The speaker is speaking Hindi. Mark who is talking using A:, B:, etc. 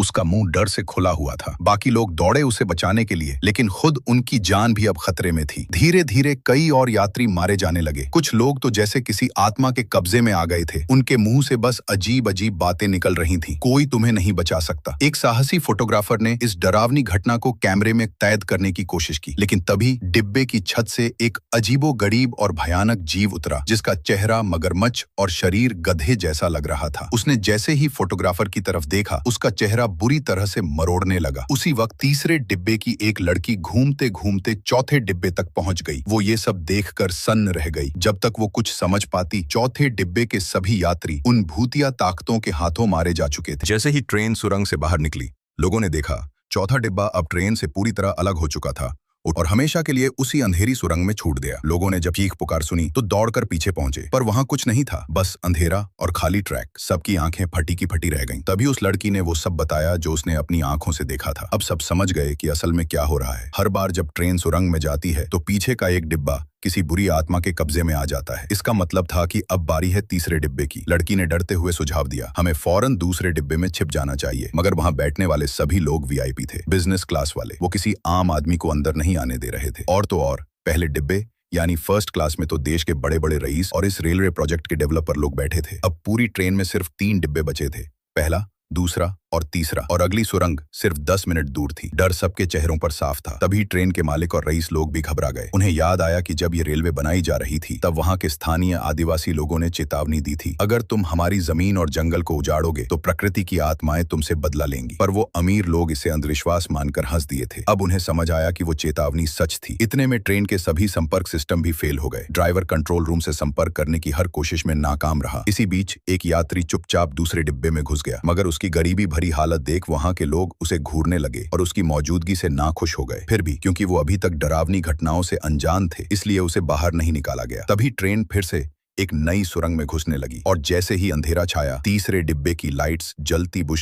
A: उसका मुंह डर से खुला हुआ था। बाकी लोग दौड़े उसे बचाने के लिए, लेकिन खुद उनकी जान भी अब खतरे में थी। धीरे धीरे कई और यात्री मारे जाने लगे। कुछ लोग तो जैसे किसी आत्मा के कब्जे में आ गए थे। उनके मुंह से बस अजीब अजीब बातें निकल रही थीं। कोई तुम्हें नहीं बचा सकता। एक साहसी फोटोग्राफर ने इस डरावनी घटना को कैमरे में कैद करने की कोशिश की, लेकिन तभी डिब्बे की छत से एक अजीबोगरीब और भयानक जीव उतरा, जिसका चेहरा मगरमच्छ और शरीर गधे जैसा लग रहा था। उसने जैसे ही फोटोग्राफर की तरफ देखा, उसका चेहरा बुरी तरह से मरोड़ने लगा। उसी वक्त तीसरे डिब्बे की एक लड़की घूमते घूमते चौथे डिब्बे तक पहुंच गई। वो ये सब देखकर सन्न रह गई। जब तक वो कुछ समझ पाती, चौथे डिब्बे के सभी यात्री उन भूतिया ताकतों के हाथों मारे जा चुके थे। जैसे ही ट्रेन सुरंग से बाहर निकली, लोगों ने देखा चौथा डिब्बा अब ट्रेन से पूरी तरह अलग हो चुका था और हमेशा के लिए उसी अंधेरी सुरंग में छूट गया। लोगों ने जब चीख पुकार सुनी तो दौड़कर पीछे पहुंचे, पर वहां कुछ नहीं था, बस अंधेरा और खाली ट्रैक। सबकी आंखें फटी की फटी रह गईं। तभी उस लड़की ने वो सब बताया जो उसने अपनी आंखों से देखा था। अब सब समझ गए कि असल में क्या हो रहा है। हर बार जब ट्रेन सुरंग में जाती है तो पीछे का एक डिब्बा किसी बुरी आत्मा के कब्जे में आ जाता है। इसका मतलब था कि अब बारी है तीसरे डिब्बे की। लड़की ने डरते हुए सुझाव दिया, हमें फौरन दूसरे डिब्बे में छिप जाना चाहिए। मगर वहां बैठने वाले सभी लोग वीआईपी थे, बिजनेस क्लास वाले। वो किसी आम आदमी को अंदर नहीं आने दे रहे थे। और तो और पहले डिब्बे यानी फर्स्ट क्लास में तो देश के बड़े बड़े रईस और इस रेलवे प्रोजेक्ट के डेवलपर लोग बैठे थे। अब पूरी ट्रेन में सिर्फ 3 डिब्बे बचे थे, पहला, दूसरा और तीसरा, और अगली सुरंग सिर्फ 10 मिनट दूर थी। डर सबके चेहरों पर साफ था। तभी ट्रेन के मालिक और रईस लोग भी घबरा गए। उन्हें याद आया कि जब ये रेलवे बनाई जा रही थी तब वहां के स्थानीय आदिवासी लोगों ने चेतावनी दी थी, अगर तुम हमारी जमीन और जंगल को उजाड़ोगे तो प्रकृति की आत्माएं तुमसे बदला लेंगी। पर वो अमीर लोग इसे अंधविश्वास मानकर हंस दिए थे। अब उन्हें समझ आया कि वो चेतावनी सच थी। इतने में ट्रेन के सभी संपर्क सिस्टम भी फेल हो गए। ड्राइवर कंट्रोल रूम से संपर्क करने की हर कोशिश में नाकाम रहा। इसी बीच एक यात्री चुपचाप दूसरे डिब्बे में घुस गया, मगर उसकी गरीबी भरी हालत देख वहां के लोग उसे घूरने लगे और उसकी मौजूदगी से नाखुश हो गए। फिर भी क्योंकि वो अभी तक डरावनी घटनाओं से अनजान थे, इसलिए उसे बाहर नहीं निकाला गया। तभी ट्रेन फिर से एक नई सुरंग में घुसने लगी और जैसे ही अंधेरा छाया, तीसरे डिब्बे की लाइट्स जलती बुझ